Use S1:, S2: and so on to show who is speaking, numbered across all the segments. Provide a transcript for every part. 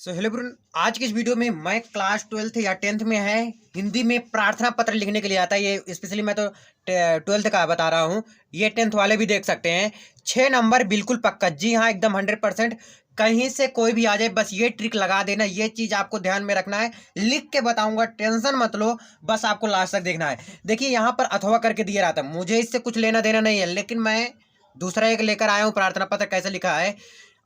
S1: Hello ब्रून, आज की इस वीडियो में मैं क्लास 12th या 10th में है हिंदी में प्रार्थना पत्र लिखने के लिए आता है। ये स्पेशली मैं तो 12th का बता रहा हूँ, ये 10th वाले भी देख सकते हैं। 6 नंबर बिल्कुल पक्का, जी हाँ एकदम 100%। कहीं से कोई भी आ जाए बस ये ट्रिक लगा देना, ये चीज़ आपको ध्यान में रखना है। लिख के बताऊंगा, टेंशन मत लो, बस आपको लास्ट तक देखना है। देखिए यहाँ पर अथवा करके दिया रहा था, मुझे इससे कुछ लेना देना नहीं है, लेकिन मैं दूसरा एक लेकर आया हूँ। प्रार्थना पत्र कैसे लिखा है,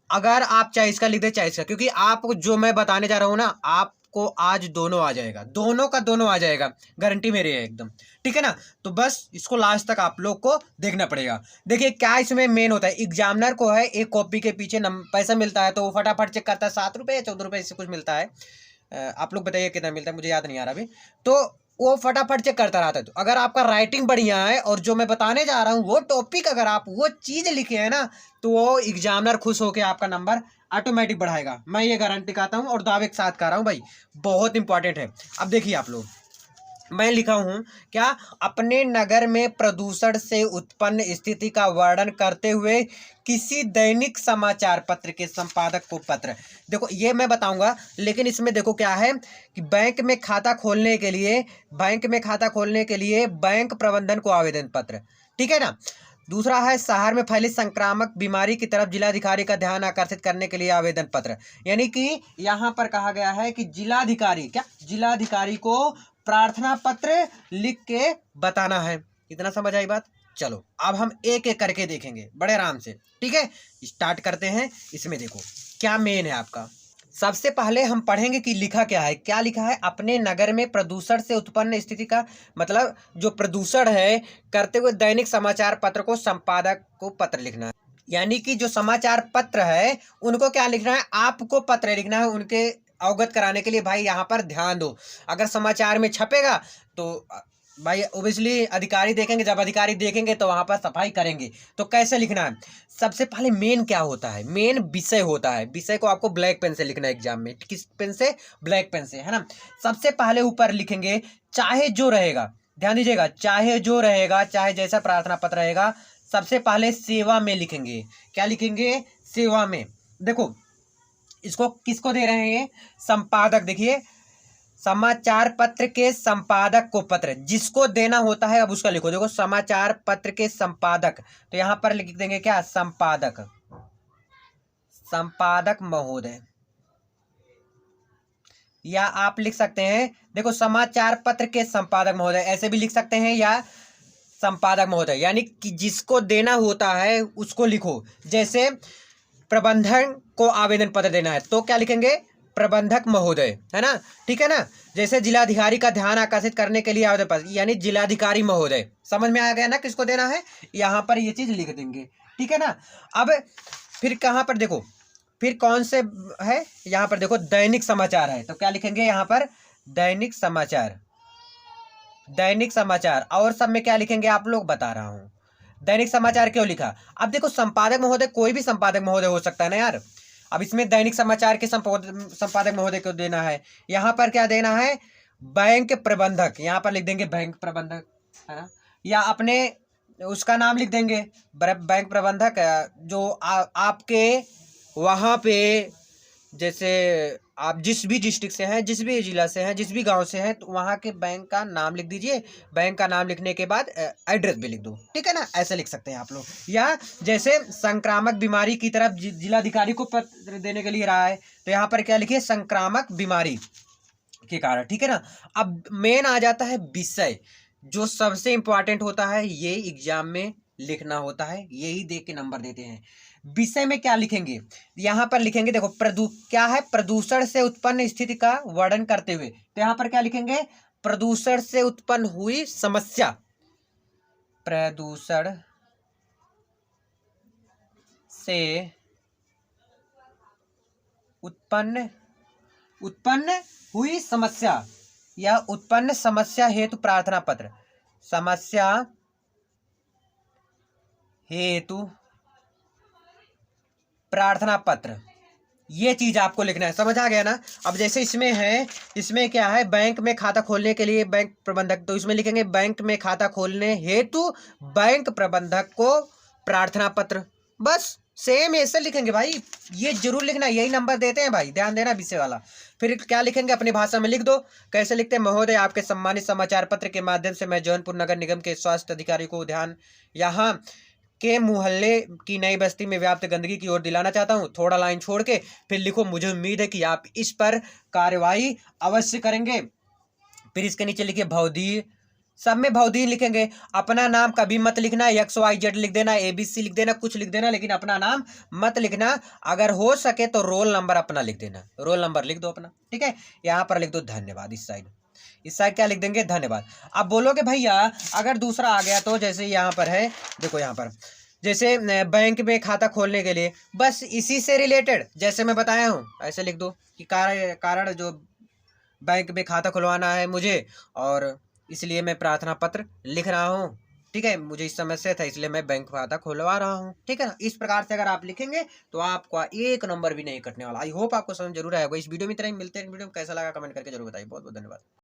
S1: अगर आप चाहे इसका लिख दे चाहे इसका, क्योंकि आप जो मैं बताने जा रहा हूँ ना, आपको आज दोनों आ जाएगा, दोनों का दोनों आ जाएगा, गारंटी मेरी है एकदम। ठीक है ना, तो बस इसको लास्ट तक आप लोग को देखना पड़ेगा। देखिए क्या इसमें मेन होता है, एग्जामिनर को है एक कॉपी के पीछे पैसा मिलता है, तो वो फटाफट चेक करता है। 7 रुपये या 14 रुपये इससे कुछ मिलता है। आप लोग बताइए कितना मिलता है, मुझे याद नहीं आ रहा अभी। तो वो फटाफट चेक करता रहता है। तो अगर आपका राइटिंग बढ़िया है और जो मैं बताने जा रहा हूँ वो टॉपिक अगर आप वो चीज़ लिखे हैं ना, तो वो एग्जामिनर खुश होकर आपका नंबर ऑटोमेटिक बढ़ाएगा। मैं ये गारंटी कहता हूँ और दावे के साथ कह रहा हूँ भाई, बहुत इंपॉर्टेंट है। अब देखिए आप लोग, मैं लिखा हूं क्या, अपने नगर में प्रदूषण से उत्पन्न स्थिति का वर्णन करते हुए किसी दैनिक समाचार पत्र के संपादक को पत्र। देखो ये मैं बताऊंगा, लेकिन इसमें देखो क्या है कि बैंक में खाता खोलने के लिए बैंक प्रबंधन को आवेदन पत्र। ठीक है ना। दूसरा है शहर में फैली संक्रामक बीमारी की तरफ जिलाधिकारी का ध्यान आकर्षित करने के लिए आवेदन पत्र। यानी कि यहाँ पर कहा गया है कि जिलाधिकारी को प्रार्थना पत्र लिख के बताना है। इतना समझ आई बात। चलो अब हम एक एक करके देखेंगे बड़े आराम से। ठीक है, स्टार्ट करते हैं। इसमें देखो क्या मेन है आपका। सबसे पहले हम पढ़ेंगे कि लिखा क्या है। क्या लिखा है, अपने नगर में प्रदूषण से उत्पन्न स्थिति का मतलब जो प्रदूषण है करते हुए दैनिक समाचार पत्र को संपादक को पत्र लिखना है। यानी कि जो समाचार पत्र है उनको क्या लिखना है, आपको पत्र लिखना है उनके अवगत कराने के लिए। भाई यहाँ पर ध्यान दो, अगर समाचार में छपेगा तो भाई ओबियसली अधिकारी देखेंगे, जब अधिकारी देखेंगे तो वहां पर सफाई करेंगे। तो कैसे लिखना है, सबसे पहले मेन क्या होता है, मेन विषय होता है। विषय को आपको ब्लैक पेन से लिखना है एग्जाम में। किस पेन से, ब्लैक पेन से, है ना। सबसे पहले ऊपर लिखेंगे चाहे जो रहेगा, ध्यान दीजिएगा, चाहे जो रहेगा, चाहे जैसा प्रार्थना पत्र रहेगा, सबसे पहले सेवा में लिखेंगे। क्या लिखेंगे, सेवा में। देखो इसको किसको दे रहे हैं, संपादक। देखिए समाचार पत्र के संपादक को पत्र, जिसको देना होता है अब उसका लिखो। देखो समाचार पत्र के संपादक, तो यहां पर लिख देंगे क्या, संपादक महोदय, या आप लिख सकते हैं देखो समाचार पत्र के संपादक महोदय, ऐसे भी लिख सकते हैं, या संपादक महोदय। यानी कि जिसको देना होता है उसको लिखो। जैसे प्रबंधक को आवेदन पत्र देना है तो क्या लिखेंगे, प्रबंधक महोदय, है ना। ठीक है ना। जैसे जिलाधिकारी का ध्यान आकर्षित करने के लिए आवेदन पत्र, यानी जिलाधिकारी महोदय। समझ में आ गया ना किसको देना है, यहाँ पर ये चीज लिख देंगे। ठीक है ना। अब फिर कहाँ पर देखो, फिर कौन से है, यहाँ पर देखो दैनिक समाचार है, तो क्या लिखेंगे यहाँ पर, दैनिक समाचार। और सब में क्या लिखेंगे आप लोग बता रहा हूँ। दैनिक समाचार क्यों लिखा, अब देखो संपादक महोदय कोई भी संपादक महोदय हो सकता है ना यार। अब इसमें दैनिक समाचार के संपादक महोदय को देना है, यहाँ पर क्या देना है, बैंक प्रबंधक, यहाँ पर लिख देंगे बैंक प्रबंधक, है ना। या अपने उसका नाम लिख देंगे बैंक प्रबंधक। जो आपके वहाँ पे, जैसे आप जिस भी डिस्ट्रिक्ट से हैं, जिस भी जिला से हैं, जिस भी गांव से हैं, तो वहाँ के बैंक का नाम लिख दीजिए। बैंक का नाम लिखने के बाद एड्रेस भी लिख दो। ठीक है ना, ऐसे लिख सकते हैं आप लोग। या जैसे संक्रामक बीमारी की तरफ जिलाधिकारी को पत्र देने के लिए रहा है, तो यहाँ पर क्या लिखिए, संक्रामक बीमारी के कारण। ठीक है ना। अब मेन आ जाता है विषय, जो सबसे इंपॉर्टेंट होता है, ये एग्जाम में लिखना होता है, यही देख के नंबर देते हैं। विषय में क्या लिखेंगे, यहां पर लिखेंगे देखो क्या है, प्रदूषण से उत्पन्न स्थिति का वर्णन करते हुए, तो यहां पर क्या लिखेंगे, प्रदूषण से उत्पन्न हुई समस्या, प्रदूषण से उत्पन्न हुई समस्या या उत्पन्न समस्या हेतु प्रार्थना पत्र, समस्या हेतु प्रार्थना पत्र, ये चीज आपको लिखना है। समझ आ गया ना। अब जैसे इसमें है, इसमें क्या है, बैंक में खाता खोलने के लिए बैंक प्रबंधक, तो इसमें लिखेंगे बैंक में खाता खोलने हेतु बैंक प्रबंधक को प्रार्थना पत्र। बस सेम ऐसे लिखेंगे भाई, ये जरूर लिखना, यही नंबर देते हैं भाई, ध्यान देना विषय वाला। फिर क्या लिखेंगे, अपनी भाषा में लिख दो। कैसे लिखते हैं, महोदय आपके सम्मानित समाचार पत्र के माध्यम से मैं जौनपुर नगर निगम के स्वास्थ्य अधिकारी को ध्यान यहाँ के मुहल्ले की नई बस्ती में व्याप्त गंदगी की ओर दिलाना चाहता हूँ। थोड़ा लाइन छोड़ के फिर लिखो, मुझे उम्मीद है कि आप इस पर कार्यवाही अवश्य करेंगे। फिर इसके नीचे लिखिए भवदी, सब में भवदी लिखेंगे। अपना नाम कभी मत लिखना, XYZ लिख देना, ABC लिख देना, कुछ लिख देना, लेकिन अपना नाम मत लिखना। अगर हो सके तो रोल नंबर अपना लिख देना, रोल नंबर लिख दो अपना, ठीक है। यहाँ पर लिख दो धन्यवाद, इस साइड क्या लिख देंगे, धन्यवाद। अब बोलोगे भैया अगर दूसरा आ गया तो, जैसे यहाँ पर है, देखो यहाँ पर जैसे बैंक में खाता खोलने के लिए, बस इसी से रिलेटेड जैसे मैं बताया हूँ ऐसे लिख दो कि कारण जो बैंक में खाता खुलवाना है मुझे, और इसलिए मैं प्रार्थना पत्र लिख रहा हूँ, ठीक है। मुझे इस समस्या था इसलिए मैं बैंक खाता खुलवा रहा हूँ, ठीक है ना। इस प्रकार से अगर आप लिखेंगे तो आपको 1 नंबर भी नहीं कटने वाला। आई होप आपको समझ जरूर आएगा। इस वीडियो में इतना ही, मिलते हैं वीडियो में, कैसा लगा कमेंट करके जरूर बताइए। बहुत बहुत धन्यवाद।